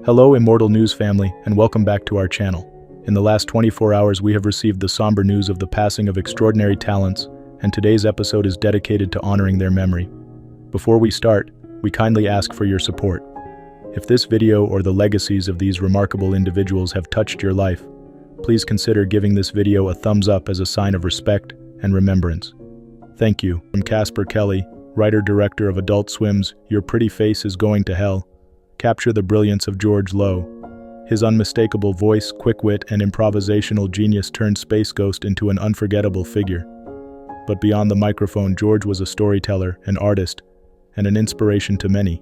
Hello, Immortal News family, and welcome back to our channel. In the last 24 hours, we have received the somber news of the passing of extraordinary talents, and today's episode is dedicated to honoring their memory. Before we start, we kindly ask for your support. If this video or the legacies of these remarkable individuals have touched your life, please consider giving this video a thumbs up as a sign of respect and remembrance. Thank you. From Casper Kelly, writer-director of Adult Swim's Your Pretty Face is Going to Hell, capture the brilliance of George Lowe. His unmistakable voice, quick wit, and improvisational genius turned Space Ghost into an unforgettable figure. But beyond the microphone, George was a storyteller, an artist, and an inspiration to many.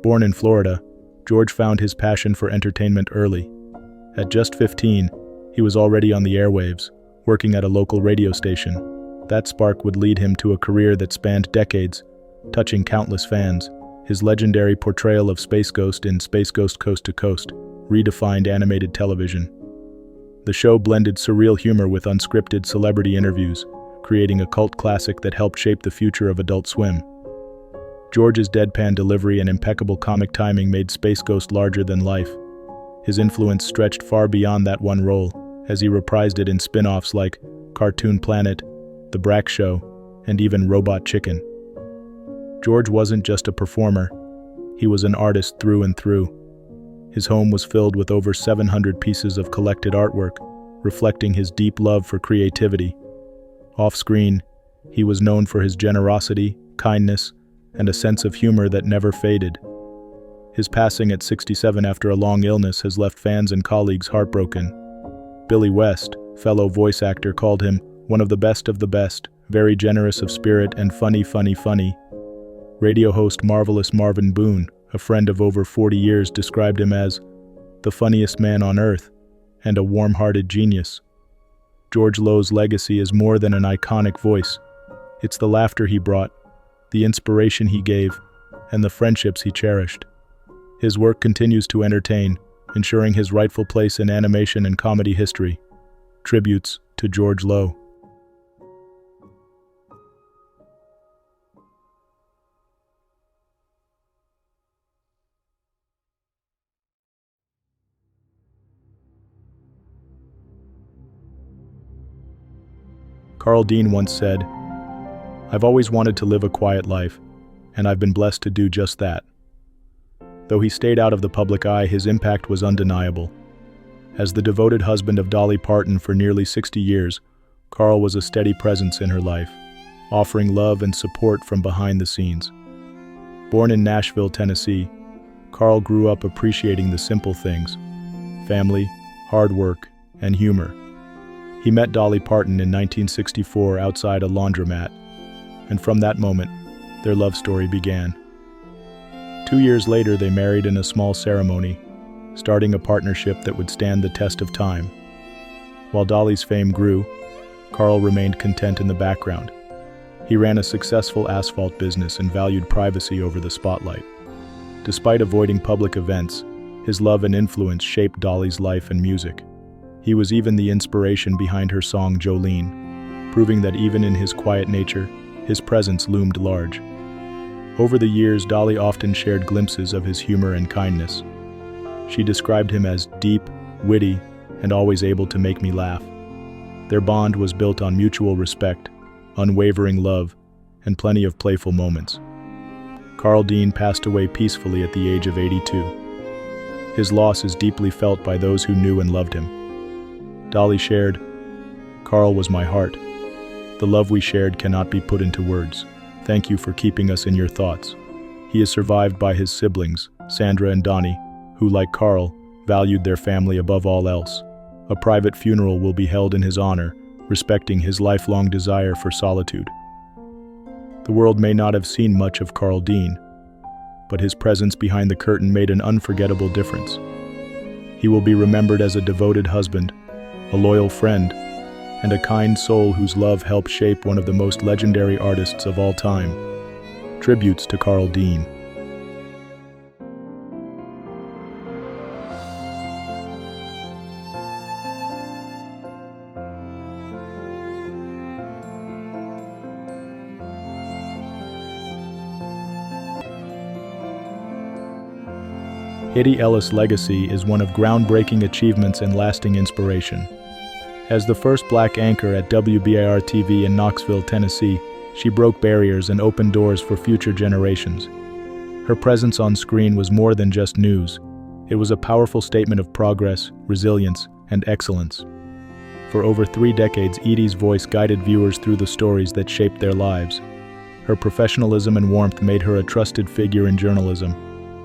Born in Florida, George found his passion for entertainment early. At just 15, he was already on the airwaves, working at a local radio station. That spark would lead him to a career that spanned decades, touching countless fans. His legendary portrayal of Space Ghost in Space Ghost Coast to Coast redefined animated television. The show blended surreal humor with unscripted celebrity interviews, creating a cult classic that helped shape the future of Adult Swim. George's deadpan delivery and impeccable comic timing made Space Ghost larger than life. His influence stretched far beyond that one role, as he reprised it in spin-offs like Cartoon Planet, The Brack Show, and even Robot Chicken. George wasn't just a performer, he was an artist through and through. His home was filled with over 700 pieces of collected artwork, reflecting his deep love for creativity. Off-screen, he was known for his generosity, kindness, and a sense of humor that never faded. His passing at 67 after a long illness has left fans and colleagues heartbroken. Billy West, fellow voice actor, called him one of the best, very generous of spirit and funny. Radio host Marvelous Marvin Boone, a friend of over 40 years, described him as the funniest man on earth and a warm-hearted genius. George Lowe's legacy is more than an iconic voice. It's the laughter he brought, the inspiration he gave, and the friendships he cherished. His work continues to entertain, ensuring his rightful place in animation and comedy history. Tributes to George Lowe. Carl Dean once said, "I've always wanted to live a quiet life, and I've been blessed to do just that." Though he stayed out of the public eye, his impact was undeniable. As the devoted husband of Dolly Parton for nearly 60 years, Carl was a steady presence in her life, offering love and support from behind the scenes. Born in Nashville, Tennessee, Carl grew up appreciating the simple things: family, hard work, and humor. He met Dolly Parton in 1964 outside a laundromat, and from that moment, their love story began. 2 years later, they married in a small ceremony, starting a partnership that would stand the test of time. While Dolly's fame grew, Carl remained content in the background. He ran a successful asphalt business and valued privacy over the spotlight. Despite avoiding public events, his love and influence shaped Dolly's life and music. He was even the inspiration behind her song Jolene, proving that even in his quiet nature, his presence loomed large. Over the years, Dolly often shared glimpses of his humor and kindness. She described him as deep, witty, and always able to make me laugh. Their bond was built on mutual respect, unwavering love, and plenty of playful moments. Carl Dean passed away peacefully at the age of 82. His loss is deeply felt by those who knew and loved him. Dolly shared, "Carl was my heart. The love we shared cannot be put into words. Thank you for keeping us in your thoughts." He is survived by his siblings, Sandra and Donnie, who, like Carl, valued their family above all else. A private funeral will be held in his honor, respecting his lifelong desire for solitude. The world may not have seen much of Carl Dean, but his presence behind the curtain made an unforgettable difference. He will be remembered as a devoted husband, a loyal friend, and a kind soul whose love helped shape one of the most legendary artists of all time. Tributes to Carl Dean. Edye Ellis' legacy is one of groundbreaking achievements and lasting inspiration. As the first black anchor at WBIR-TV in Knoxville, Tennessee, she broke barriers and opened doors for future generations. Her presence on screen was more than just news. It was a powerful statement of progress, resilience, and excellence. For over 3 decades, Edye's voice guided viewers through the stories that shaped their lives. Her professionalism and warmth made her a trusted figure in journalism.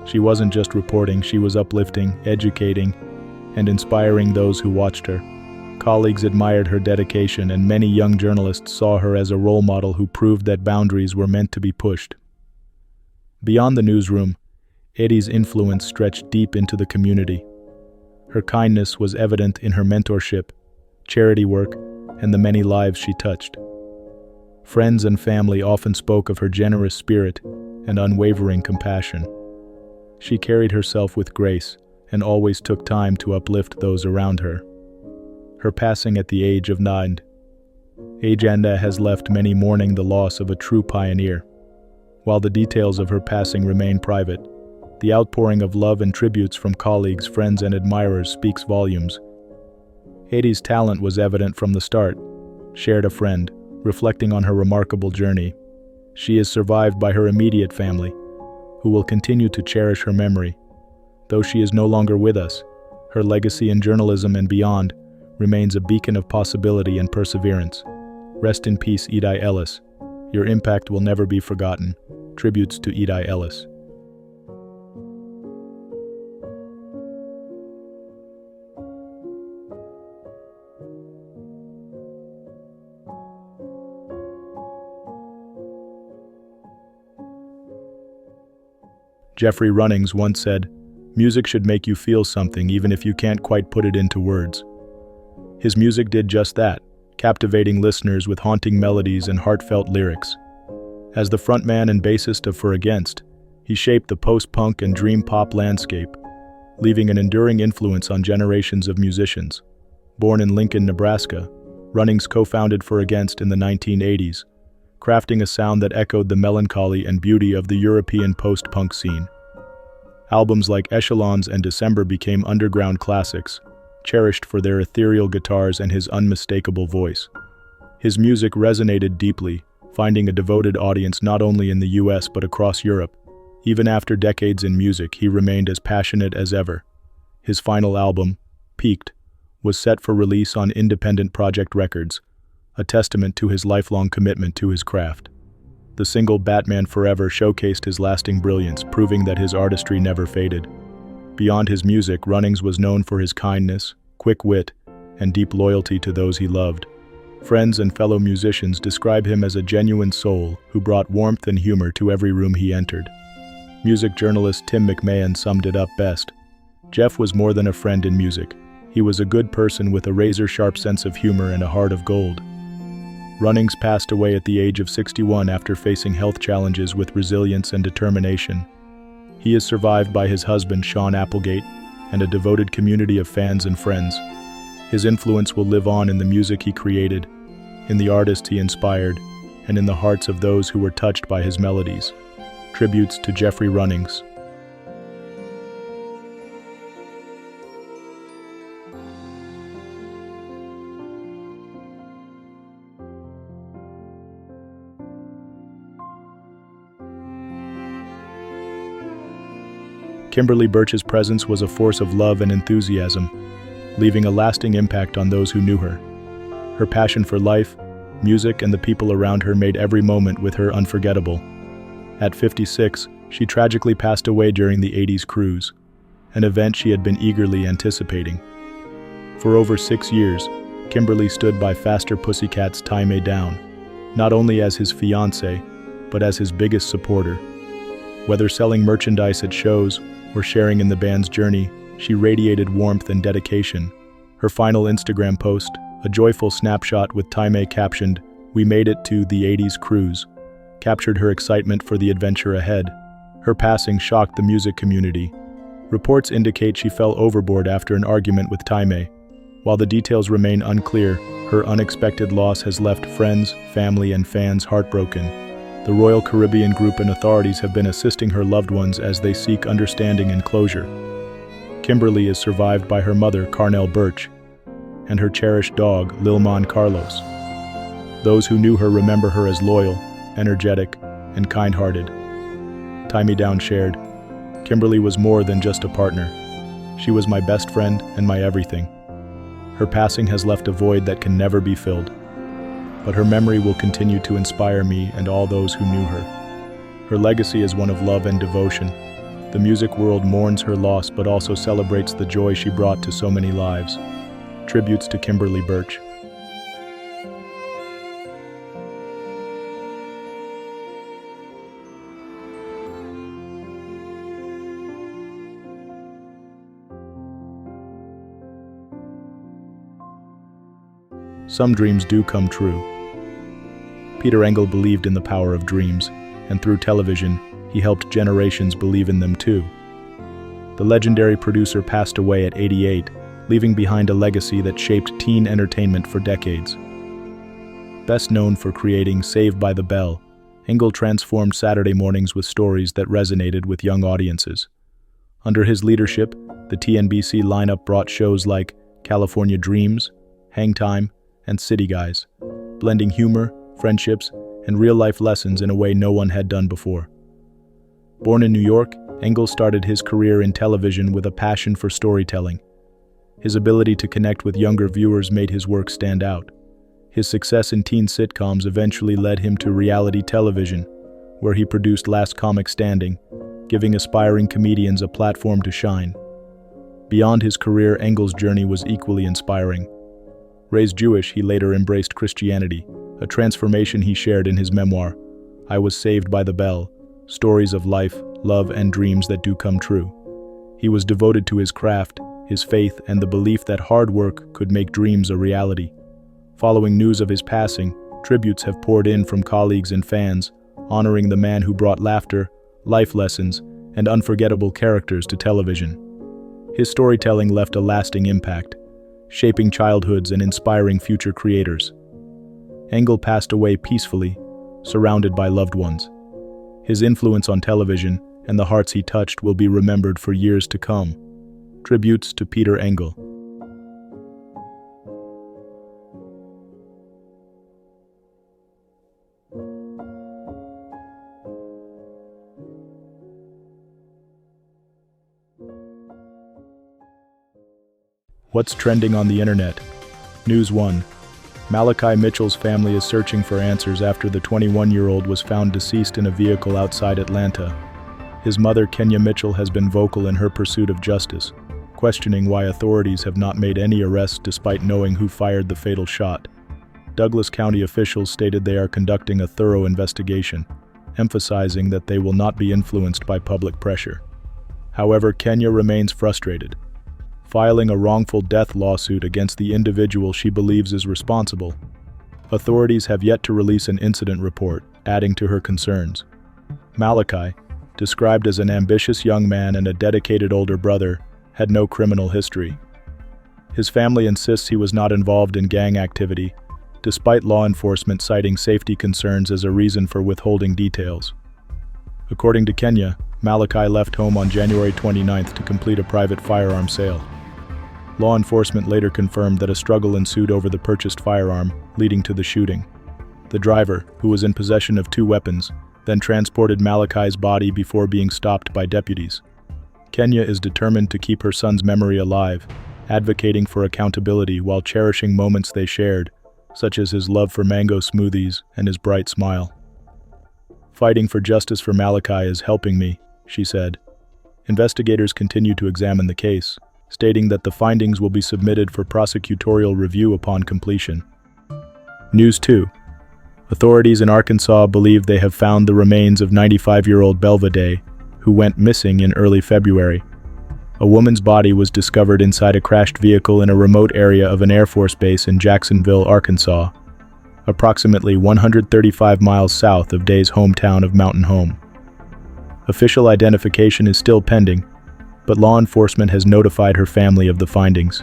She wasn't just reporting, she was uplifting, educating, and inspiring those who watched her. Colleagues admired her dedication, and many young journalists saw her as a role model who proved that boundaries were meant to be pushed. Beyond the newsroom, Edye's influence stretched deep into the community. Her kindness was evident in her mentorship, charity work, and the many lives she touched. Friends and family often spoke of her generous spirit and unwavering compassion. She carried herself with grace and always took time to uplift those around her. Her passing at the age of 9 has left many mourning the loss of a true pioneer. While the details of her passing remain private, the outpouring of love and tributes from colleagues, friends, and admirers speaks volumes. Edye's talent was evident from the start, shared a friend, reflecting on her remarkable journey. She is survived by her immediate family, who will continue to cherish her memory. Though she is no longer with us, her legacy in journalism and beyond remains a beacon of possibility and perseverance. Rest in peace, Edye Ellis. Your impact will never be forgotten. Tributes to Edye Ellis. Jeffrey Runnings once said, "Music should make you feel something even if you can't quite put it into words." His music did just that, captivating listeners with haunting melodies and heartfelt lyrics. As the frontman and bassist of For Against, he shaped the post-punk and dream pop landscape, leaving an enduring influence on generations of musicians. Born in Lincoln, Nebraska, Runnings co-founded For Against in the 1980s, crafting a sound that echoed the melancholy and beauty of the European post-punk scene. Albums like Echelons and December became underground classics, cherished for their ethereal guitars and his unmistakable voice. His music resonated deeply, finding a devoted audience not only in the US but across Europe. Even after decades in music, he remained as passionate as ever. His final album, Peaked, was set for release on Independent Project Records, a testament to his lifelong commitment to his craft. The single Batman Forever showcased his lasting brilliance, proving that his artistry never faded. Beyond his music, Runnings was known for his kindness, quick wit, and deep loyalty to those he loved. Friends and fellow musicians describe him as a genuine soul who brought warmth and humor to every room he entered. Music journalist Tim McMahon summed it up best. "Jeff was more than a friend in music. He was a good person with a razor-sharp sense of humor and a heart of gold." Runnings passed away at the age of 61 after facing health challenges with resilience and determination. He is survived by his husband, Sean Applegate, and a devoted community of fans and friends. His influence will live on in the music he created, in the artists he inspired, and in the hearts of those who were touched by his melodies. Tributes to Jeffrey Runnings. Kimberly Burch's presence was a force of love and enthusiasm, leaving a lasting impact on those who knew her. Her passion for life, music, and the people around her made every moment with her unforgettable. At 56, she tragically passed away during the 80s cruise, an event she had been eagerly anticipating. For over 6 years, Kimberly stood by Faster Pussycat's Tie Me Down, not only as his fiancée, but as his biggest supporter. Whether selling merchandise at shows or sharing in the band's journey, she radiated warmth and dedication. Her final Instagram post, a joyful snapshot with Time captioned, "We made it to the 80s cruise," captured her excitement for the adventure ahead. Her passing shocked the music community. Reports indicate she fell overboard after an argument with Time. While the details remain unclear, her unexpected loss has left friends, family, and fans heartbroken. The Royal Caribbean Group and authorities have been assisting her loved ones as they seek understanding and closure. Kimberly is survived by her mother, Birch, and her cherished dog, Carlos. Those who knew her remember her as loyal, energetic, and kind-hearted. Tie-me-down shared, Kimberly was more than just a partner. She was my best friend and my everything. Her passing has left a void that can never be filled. But her memory will continue to inspire me and all those who knew her. Her legacy is one of love and devotion. The music world mourns her loss but also celebrates the joy she brought to so many lives. Tributes to Kimberly Burch. Some dreams do come true. Engel believed in the power of dreams, and through television, he helped generations believe in them too. The legendary producer passed away at 88, leaving behind a legacy that shaped teen entertainment for decades. Best known for creating Saved by the Bell, Engel transformed Saturday mornings with stories that resonated with young audiences. Under his leadership, the TNBC lineup brought shows like California Dreams, Hang Time, and City Guys, blending humor, friendships, and real-life lessons in a way no one had done before. Born in New York, Engel started his career in television with a passion for storytelling. His ability to connect with younger viewers made his work stand out. His success in teen sitcoms eventually led him to reality television, where he produced Last Comic Standing, giving aspiring comedians a platform to shine. Beyond his career, Engel's journey was equally inspiring. Raised Jewish, he later embraced Christianity, a transformation he shared in his memoir, I Was Saved by the Bell, Stories of Life, Love, and Dreams That Do Come True. He was devoted to his craft, his faith, and the belief that hard work could make dreams a reality. Following news of his passing, tributes have poured in from colleagues and fans, honoring the man who brought laughter, life lessons, and unforgettable characters to television. His storytelling left a lasting impact, shaping childhoods and inspiring future creators. Engel passed away peacefully, surrounded by loved ones. His influence on television and the hearts he touched will be remembered for years to come. Tributes to Engel. What's trending on the internet? News 1. Malachi Mitchell's family is searching for answers after the 21-year-old was found deceased in a vehicle outside Atlanta. His mother, Kenya Mitchell, has been vocal in her pursuit of justice, questioning why authorities have not made any arrests despite knowing who fired the fatal shot. Douglas County officials stated they are conducting a thorough investigation, emphasizing that they will not be influenced by public pressure. However, Kenya remains frustrated, filing a wrongful death lawsuit against the individual she believes is responsible. Authorities have yet to release an incident report, adding to her concerns. Malachi, described as an ambitious young man and a dedicated older brother, had no criminal history. His family insists he was not involved in gang activity, despite law enforcement citing safety concerns as a reason for withholding details. According to Kenya, Malachi left home on January 29th to complete a private firearm sale. Law enforcement later confirmed that a struggle ensued over the purchased firearm, leading to the shooting. The driver, who was in possession of 2 weapons, then transported Malachi's body before being stopped by deputies. Kenya is determined to keep her son's memory alive, advocating for accountability while cherishing moments they shared, such as his love for mango smoothies and his bright smile. Fighting for justice for Malachi is helping me, she said. Investigators continue to examine the case, stating that the findings will be submitted for prosecutorial review upon completion. News 2. Authorities in Arkansas believe they have found the remains of 95-year-old Edye, who went missing in early February. A woman's body was discovered inside a crashed vehicle in a remote area of an Air Force base in Jacksonville, Arkansas, approximately 135 miles south of Day's hometown of Mountain Home. Official identification is still pending, but law enforcement has notified her family of the findings.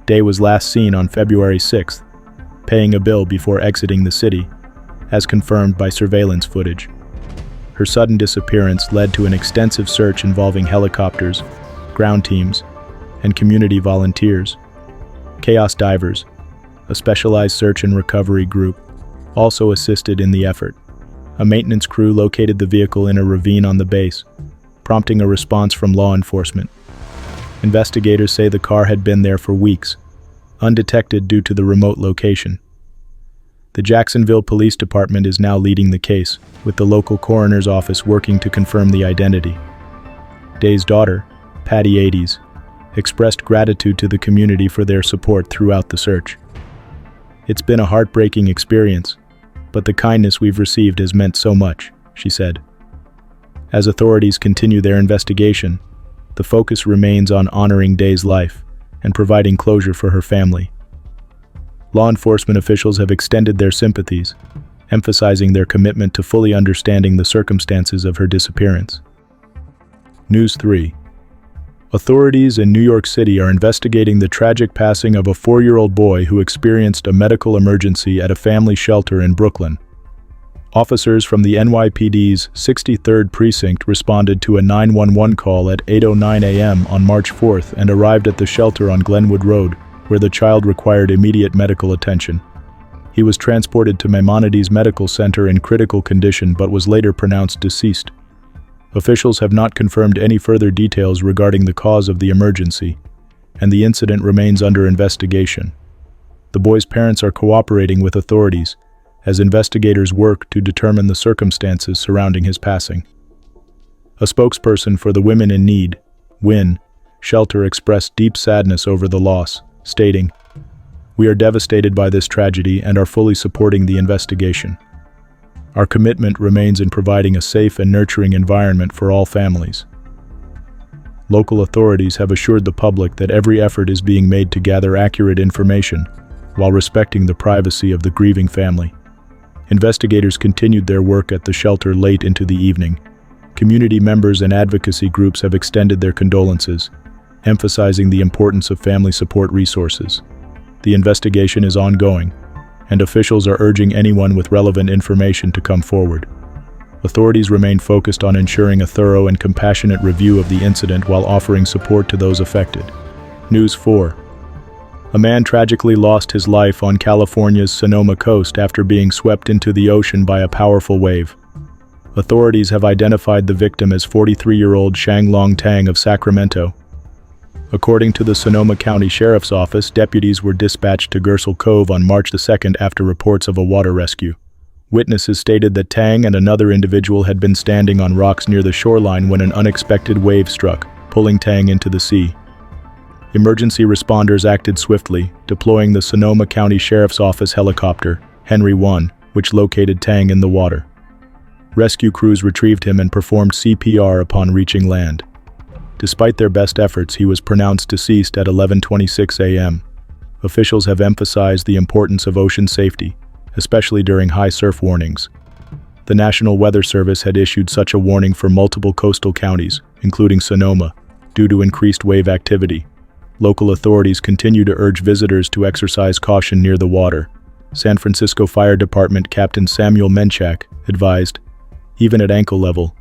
Day was last seen on February 6th, paying a bill before exiting the city, as confirmed by surveillance footage. Her sudden disappearance led to an extensive search involving helicopters, ground teams, and community volunteers. Chaos divers, a specialized search and recovery group, also assisted in the effort. A maintenance crew located the vehicle in a ravine on the base, prompting a response from law enforcement. Investigators say the car had been there for weeks, undetected due to the remote location. The Jacksonville Police Department is now leading the case, with the local coroner's office working to confirm the identity. Day's daughter, Patty Edye, expressed gratitude to the community for their support throughout the search. "It's been a heartbreaking experience, but the kindness we've received has meant so much," she said. As authorities continue their investigation, the focus remains on honoring Day's life and providing closure for her family. Law enforcement officials have extended their sympathies, emphasizing their commitment to fully understanding the circumstances of her disappearance. News 3. Authorities in New York City are investigating the tragic passing of a 4-year-old boy who experienced a medical emergency at a family shelter in Brooklyn. Officers from the NYPD's 63rd Precinct responded to a 911 call at 8:09 a.m. on March 4th and arrived at the shelter on Glenwood Road, where the child required immediate medical attention. He was transported to Maimonides Medical Center in critical condition but was later pronounced deceased. Officials have not confirmed any further details regarding the cause of the emergency, and the incident remains under investigation. The boy's parents are cooperating with authorities as investigators work to determine the circumstances surrounding his passing. A spokesperson for the Women in Need, WIN, shelter expressed deep sadness over the loss, stating, "We are devastated by this tragedy and are fully supporting the investigation. Our commitment remains in providing a safe and nurturing environment for all families." Local authorities have assured the public that every effort is being made to gather accurate information while respecting the privacy of the grieving family. Investigators continued their work at the shelter late into the evening. Community members and advocacy groups have extended their condolences, emphasizing the importance of family support resources. The investigation is ongoing, and officials are urging anyone with relevant information to come forward. Authorities remain focused on ensuring a thorough and compassionate review of the incident while offering support to those affected. News 4. A man tragically lost his life on California's Sonoma coast after being swept into the ocean by a powerful wave. Authorities have identified the victim as 43-year-old Shanglong Tang of Sacramento. According to the Sonoma County Sheriff's Office, deputies were dispatched to Gersel Cove on March 2nd after reports of a water rescue. Witnesses stated that Tang and another individual had been standing on rocks near the shoreline when an unexpected wave struck, pulling Tang into the sea. Emergency responders acted swiftly, deploying the Sonoma County Sheriff's Office helicopter, Henry 1, which located Tang in the water. Rescue crews retrieved him and performed CPR upon reaching land. Despite their best efforts, he was pronounced deceased at 11:26 a.m. Officials have emphasized the importance of ocean safety, especially during high surf warnings. The National Weather Service had issued such a warning for multiple coastal counties, including Sonoma, due to increased wave activity. Local authorities continue to urge visitors to exercise caution near the water. San Francisco Fire Department Captain Samuel Menchak advised, "Even at ankle level,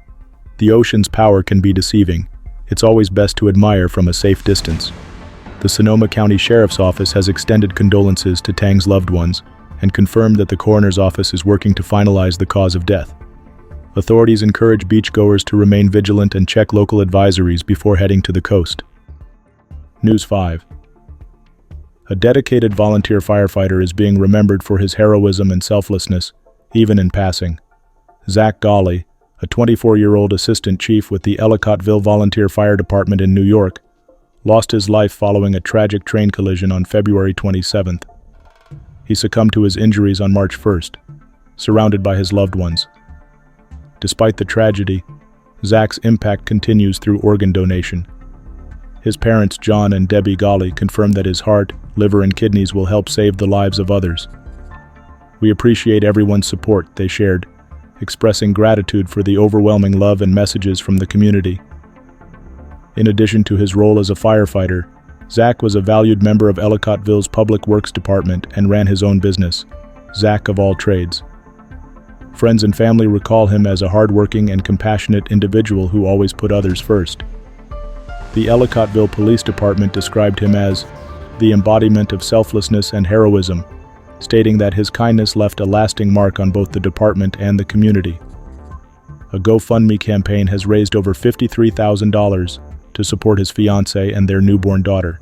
the ocean's power can be deceiving. It's always best to admire from a safe distance." The Sonoma County Sheriff's Office has extended condolences to Tang's loved ones and confirmed that the coroner's office is working to finalize the cause of death. Authorities encourage beachgoers to remain vigilant and check local advisories before heading to the coast. News 5. A dedicated volunteer firefighter is being remembered for his heroism and selflessness, even in passing. Zach Golly, a 24-year-old assistant chief with the Ellicottville Volunteer Fire Department in New York, lost his life following a tragic train collision on February 27th. He succumbed to his injuries on March 1st, surrounded by his loved ones. Despite the tragedy, Zach's impact continues through organ donation. His parents, John and Debbie Golly, confirmed that his heart, liver, and kidneys will help save the lives of others. "We appreciate everyone's support," they shared, expressing gratitude for the overwhelming love and messages from the community. In addition to his role as a firefighter, Zach was a valued member of Ellicottville's Public Works Department and ran his own business, Zach of All Trades. Friends and family recall him as a hardworking and compassionate individual who always put others first. The Ellicottville Police Department described him as the embodiment of selflessness and heroism, stating that his kindness left a lasting mark on both the department and the community. A GoFundMe campaign has raised over $53,000 to support his fiancée and their newborn daughter.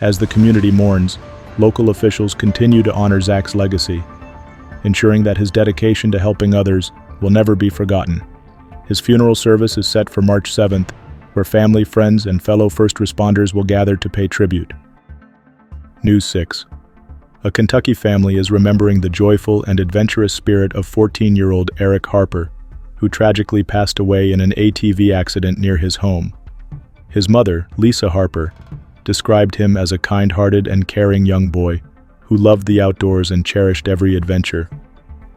As the community mourns, local officials continue to honor Zach's legacy, ensuring that his dedication to helping others will never be forgotten. His funeral service is set for March 7th, where family, friends, and fellow first responders will gather to pay tribute. News 6. A Kentucky family is remembering the joyful and adventurous spirit of 14-year-old Eric Harper, who tragically passed away in an ATV accident near his home. His mother, Lisa Harper, described him as a kind-hearted and caring young boy who loved the outdoors and cherished every adventure.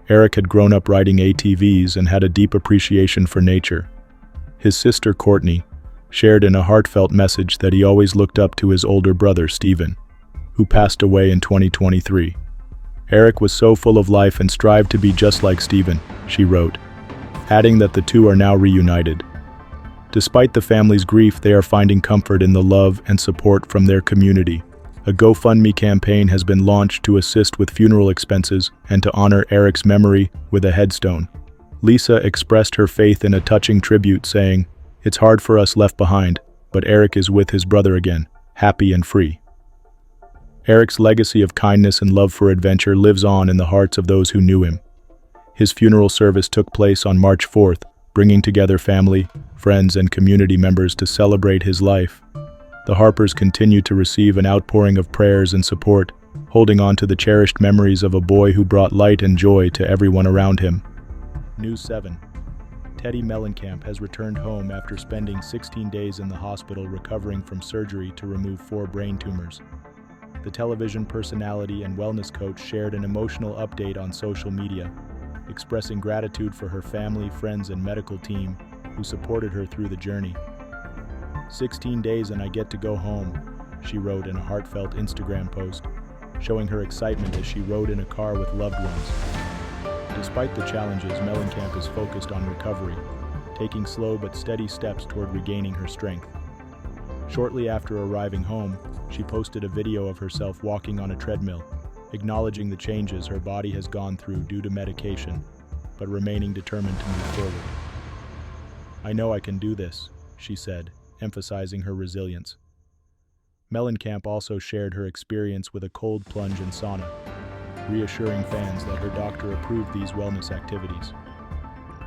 Eric had grown up riding ATVs and had a deep appreciation for nature. His sister, Courtney, shared in a heartfelt message that he always looked up to his older brother, Stephen, who passed away in 2023. Eric was so full of life and strived to be just like Stephen, she wrote, adding that the two are now reunited. Despite the family's grief, they are finding comfort in the love and support from their community. A GoFundMe campaign has been launched to assist with funeral expenses and to honor Eric's memory with a headstone. Lisa expressed her faith in a touching tribute, saying, "It's hard for us left behind, but Eric is with his brother again, happy and free." Eric's legacy of kindness and love for adventure lives on in the hearts of those who knew him. His funeral service took place on March 4th, bringing together family, friends, and community members to celebrate his life. The Harpers continue to receive an outpouring of prayers and support, holding on to the cherished memories of a boy who brought light and joy to everyone around him. News 7. Teddy Mellencamp has returned home after spending 16 days in the hospital recovering from surgery to remove 4 brain tumors. The television personality and wellness coach shared an emotional update on social media, expressing gratitude for her family, friends, and medical team who supported her through the journey. 16 days and I get to go home, she wrote in a heartfelt Instagram post, showing her excitement as she rode in a car with loved ones. Despite the challenges, Mellencamp is focused on recovery, taking slow but steady steps toward regaining her strength. Shortly after arriving home, she posted a video of herself walking on a treadmill, acknowledging the changes her body has gone through due to medication, but remaining determined to move forward. "I know I can do this," she said, emphasizing her resilience. Mellencamp also shared her experience with a cold plunge and sauna, reassuring fans that her doctor approved these wellness activities.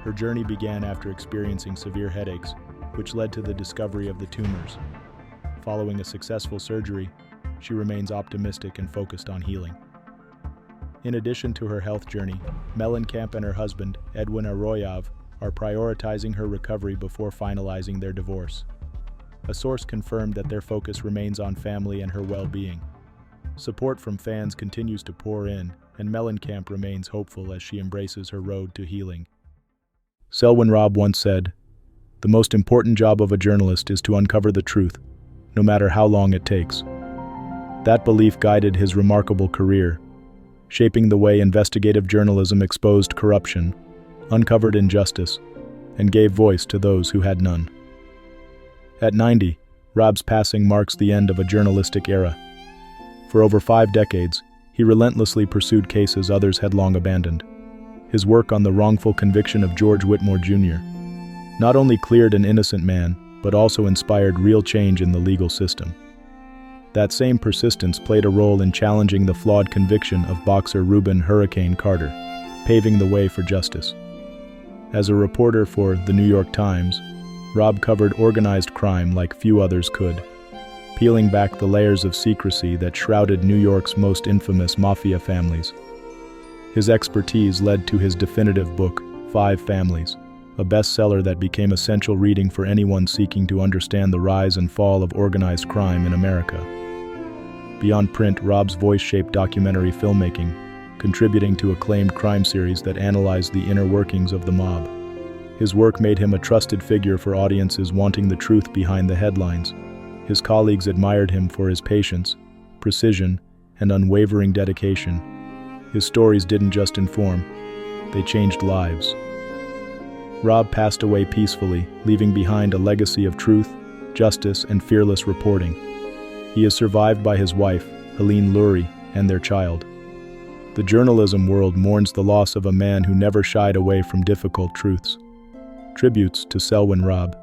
Her journey began after experiencing severe headaches, which led to the discovery of the tumors. Following a successful surgery, she remains optimistic and focused on healing. In addition to her health journey, Mellencamp and her husband, Edwin Arroyav, are prioritizing her recovery before finalizing their divorce. A source confirmed that their focus remains on family and her well-being. Support from fans continues to pour in, and Mellencamp remains hopeful as she embraces her road to healing. Selwyn Raab once said, "The most important job of a journalist is to uncover the truth, no matter how long it takes." That belief guided his remarkable career, shaping the way investigative journalism exposed corruption, uncovered injustice, and gave voice to those who had none. At 90, Raab's passing marks the end of a journalistic era. For over 5 decades, he relentlessly pursued cases others had long abandoned. His work on the wrongful conviction of George Whitmore Jr. not only cleared an innocent man, but also inspired real change in the legal system. That same persistence played a role in challenging the flawed conviction of boxer Reuben "Hurricane" Carter, paving the way for justice. As a reporter for The New York Times, Raab covered organized crime like few others could, peeling back the layers of secrecy that shrouded New York's most infamous mafia families. His expertise led to his definitive book, 5 Families, a bestseller that became essential reading for anyone seeking to understand the rise and fall of organized crime in America. Beyond print, Raab's voice shaped documentary filmmaking, contributing to acclaimed crime series that analyzed the inner workings of the mob. His work made him a trusted figure for audiences wanting the truth behind the headlines. His colleagues admired him for his patience, precision, and unwavering dedication. His stories didn't just inform, they changed lives. Raab passed away peacefully, leaving behind a legacy of truth, justice, and fearless reporting. He is survived by his wife, Helene Lurie, and their child. The journalism world mourns the loss of a man who never shied away from difficult truths. Tributes to Selwyn Raab.